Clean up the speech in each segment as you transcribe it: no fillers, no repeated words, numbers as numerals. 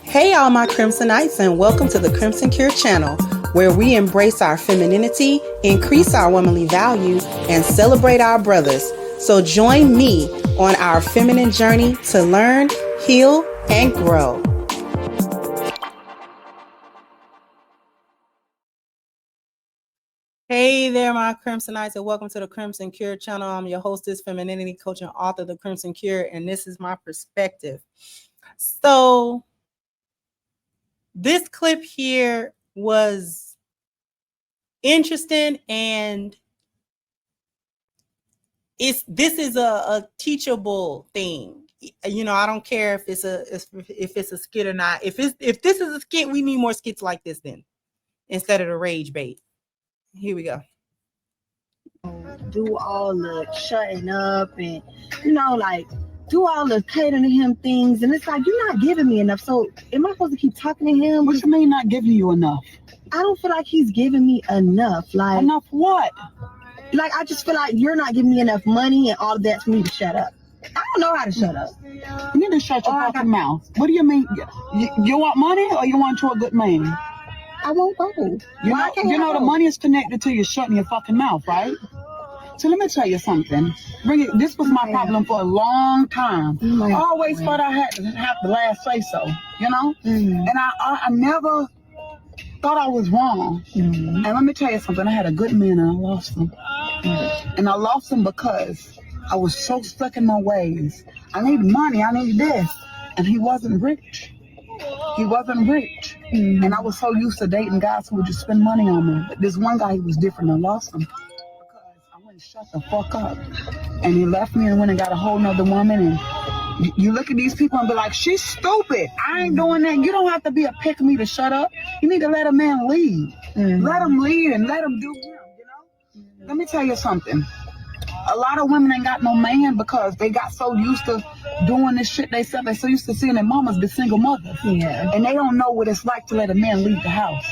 Hey, all my Crimsonites, and welcome to the Crimson Cure channel, where we embrace our femininity, increase our womanly values, and celebrate our brothers. So join me on our feminine journey to learn, heal, and grow. Hey there, my Crimsonites, and welcome to the Crimson Cure channel. I'm your hostess, femininity coach, and author of the Crimson Cure, and this is my perspective. So this clip here was interesting, and this is a teachable thing. You know, I don't care if it's a skit or not. If this is a skit, we need more skits like this then, instead of the rage bait. Here we go. Do all the shutting up and like do all the catering to him things, and it's like you're not giving me enough. So am I supposed to keep talking to him? What you mean not giving you enough? I don't feel like he's giving me enough. Like enough what? Like I just feel like you're not giving me enough money and all of that for me to shut up. I don't know how to shut up. You need to shut your fucking mouth. What do you mean? You want money or you want you a good man? I won't go. You know the money is connected to you shutting your fucking mouth, right? So let me tell you something. This was my problem for a long time. I always thought I had to have the last say so, you know? And I never thought I was wrong. And let me tell you something. I had a good man and I lost him. And I lost him because I was so stuck in my ways. I need money. I need this. And he wasn't rich. He wasn't rich. And I was so used to dating guys who would just spend money on me. But this one guy, he was different. I lost him. Shut the fuck up. And he left me and went and got a whole nother woman. And you look at these people and be like, she's stupid. I ain't doing that. You don't have to be a pick me to shut up. You need to let a man lead. Let him lead and let him do him, you know? Let me tell you something. A lot of women ain't got no man because they got so used to doing this shit they said. They're so used to seeing their mamas be single mothers. Yeah. And they don't know what it's like to let a man lead the house.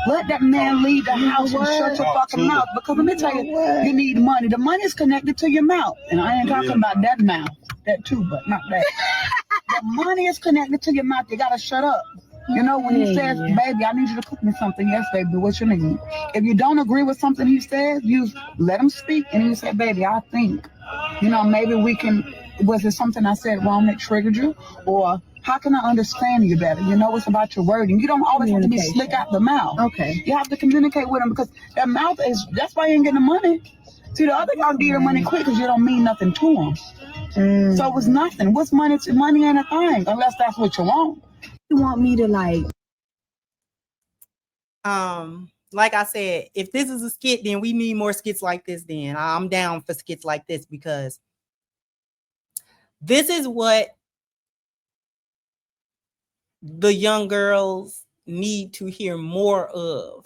Let that man lead the house and shut your fucking mouth. Because let me tell you, you need money. The money is connected to your mouth. And I ain't talking about that mouth. That too, but not that. The money is connected to your mouth. You gotta shut up. You know, when he says, baby, I need you to cook me something. Yes, baby, what you need? If you don't agree with something he says, you let him speak. And you say, baby, I think, you know, maybe we can, was it something I said wrong that triggered you? Or how can I understand you better? You know, it's about your wording. You don't always have to be slick out the mouth. Okay. You have to communicate with him because that mouth that's why you ain't getting the money. See, the other guy give you the money quick because you don't mean nothing to him. So it was nothing. What's money? Money ain't a thing unless that's what you want. You want me to like I said, if this is a skit, then we need more skits like this. Then I'm down for skits like this because this is what the young girls need to hear more of.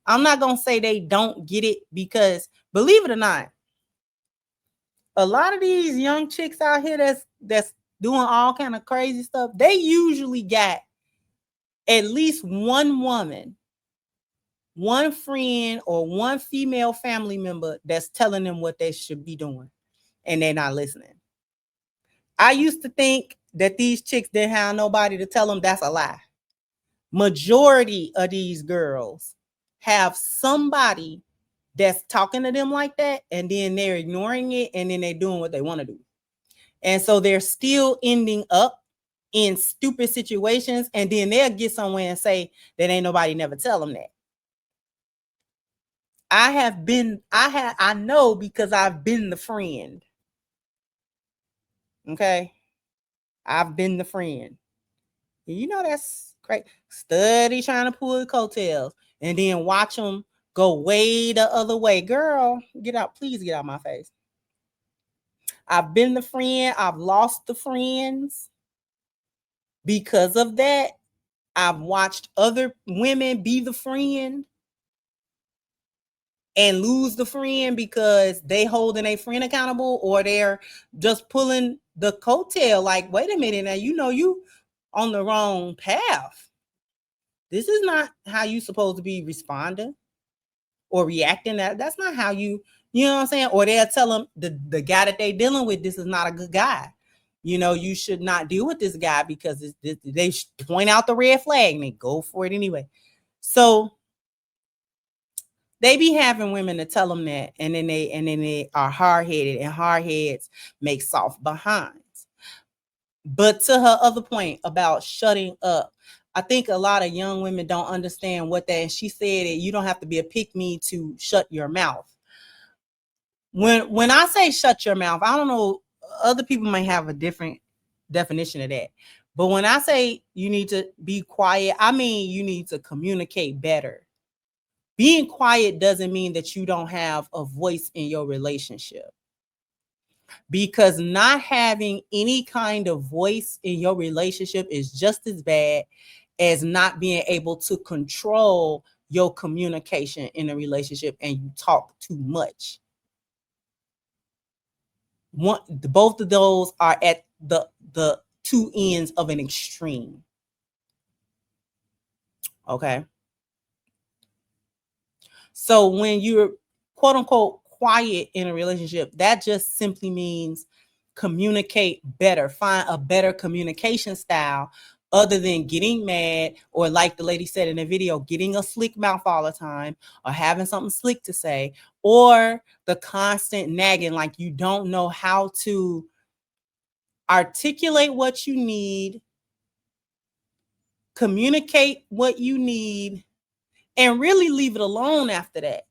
I'm not gonna say they don't get it because, believe it or not, a lot of these young chicks out here that's doing all kind of crazy stuff, they usually got at least one woman, one friend, or one female family member that's telling them what they should be doing, and they're not listening. I used to think that these chicks didn't have nobody to tell them. That's a lie. Majority of these girls have somebody that's talking to them like that, and then they're ignoring it, and then they're doing what they want to do. And so they're still ending up in stupid situations, and then they'll get somewhere and say that ain't nobody never tell them that. I know because I've been the friend. Okay. I've been the friend. You know, that's great. Study trying to pull the coattails and then watch them go way the other way. Girl, get out. Please get out of my face. I've been the friend. I've lost the friends. Because of that, I've watched other women be the friend and lose the friend because they holding a friend accountable, or they're just pulling the coattail. Like, wait a minute, now you know you on the wrong path. This is not how you supposed to be responding or reacting. That's not how you know what I'm saying? Or they'll tell them the guy that they dealing with, this is not a good guy. you know, you should not deal with this guy because they point out the red flag and they go for it anyway. So they be having women to tell them that, and then they are hard-headed, and hard heads make soft behinds. But to her other point about shutting up, I think a lot of young women don't understand what that, and she said that you don't have to be a pick-me to shut your mouth. When I say shut your mouth, I don't know, other people might have a different definition of that. But when I say you need to be quiet, I mean you need to communicate better. Being quiet doesn't mean that you don't have a voice in your relationship. Because not having any kind of voice in your relationship is just as bad as not being able to control your communication in a relationship and you talk too much. Both of those are at the two ends of an extreme. Okay. So when you're quote unquote quiet in a relationship, that just simply means communicate better, find a better communication style other than getting mad, or like the lady said in the video, getting a slick mouth all the time, or having something slick to say, or the constant nagging, like you don't know how to articulate what you need, communicate what you need, and really leave it alone after that.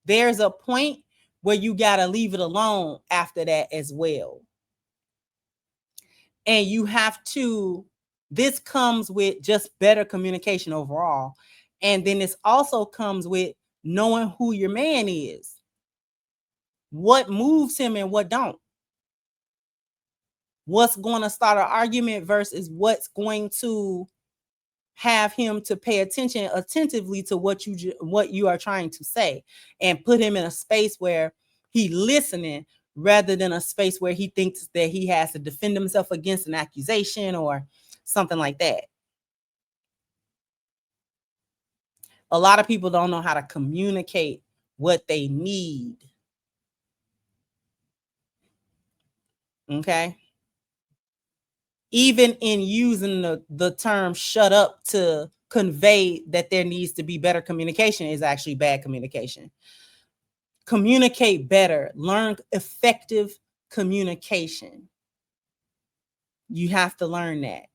There's a point where you got to leave it alone after that as well. And you have to, this comes with just better communication overall. And then this also comes with knowing who your man is, what moves him and what don't. What's going to start an argument versus what's going to have him to pay attention attentively to what you are trying to say, and put him in a space where he listening rather than a space where he thinks that he has to defend himself against an accusation or something like that. A lot of people don't know how to communicate what they need. Okay. Even in using the term shut up to convey that there needs to be better communication is actually bad communication. Communicate better. Learn effective communication. You have to learn that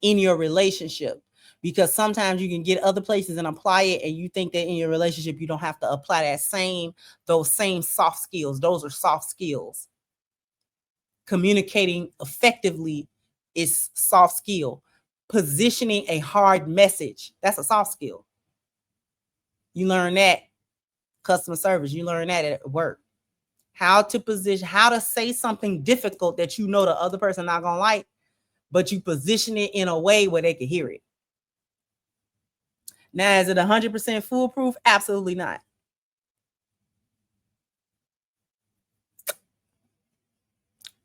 in your relationship, because sometimes you can get other places and apply it, and you think that in your relationship you don't have to apply those same soft skills. Those are soft skills. Communicating effectively is soft skill. Positioning a hard message, that's a soft skill. You learn that customer service, you learn that at work. How to position, how to say something difficult that you know the other person not gonna like, but you position it in a way where they can hear it. Now, is it 100% foolproof? Absolutely not.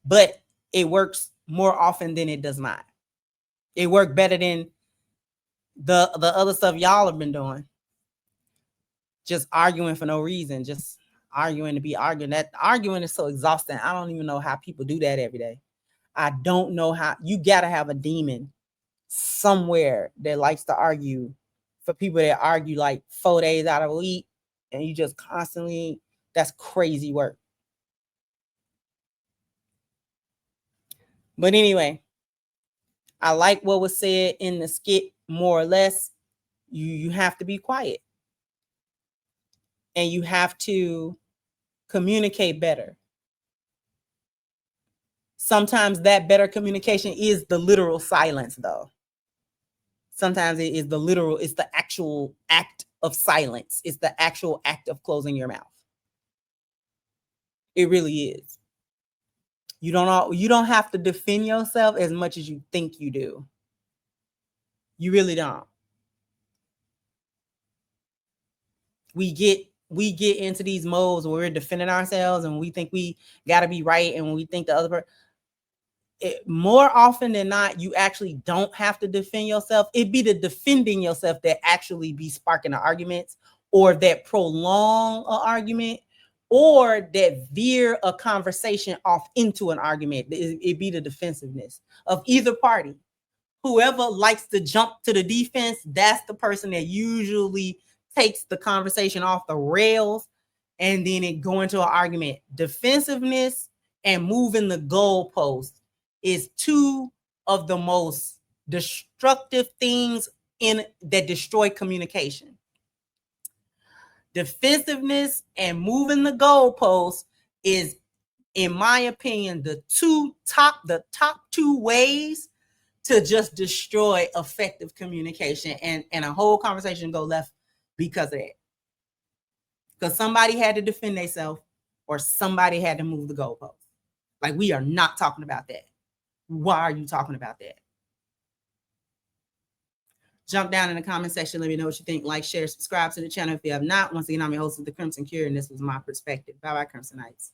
But it works more often than it does not. It worked better than the other stuff y'all have been doing. Just arguing for no reason, just arguing to be arguing. That arguing is so exhausting. I don't even know how people do that every day. I don't know how. You got to have a demon somewhere that likes to argue. For people that argue like 4 days out of a week and you just constantly, that's crazy work. But anyway, I like what was said in the skit, more or less. You have to be quiet. And you have to communicate better. Sometimes that better communication is the literal silence, though. Sometimes it is it's the actual act of silence. It's the actual act of closing your mouth. It really is. You don't have to defend yourself as much as you think you do. You really don't. We get into these modes where we're defending ourselves and we think we got to be right, and when we think the other person, more often than not, you actually don't have to defend yourself. It'd be the defending yourself that actually be sparking the arguments, or that prolong an argument, or that veer a conversation off into an argument. It be the defensiveness of either party. Whoever likes to jump to the defense, that's the person that usually takes the conversation off the rails and then it go into an argument. Defensiveness and moving the goalpost is two of the most destructive things that destroy communication. Defensiveness and moving the goalpost is, in my opinion, the top two ways to just destroy effective communication, and a whole conversation go left because of that. Because somebody had to defend themselves or somebody had to move the goalpost. Like, we are not talking about that. Why are you talking about that? Jump down in the comment section. Let me know what you think. Like, share, subscribe to the channel if you have not. Once again, I'm your host of The Crimson Cure, and this was my perspective. Bye-bye, Crimsonites.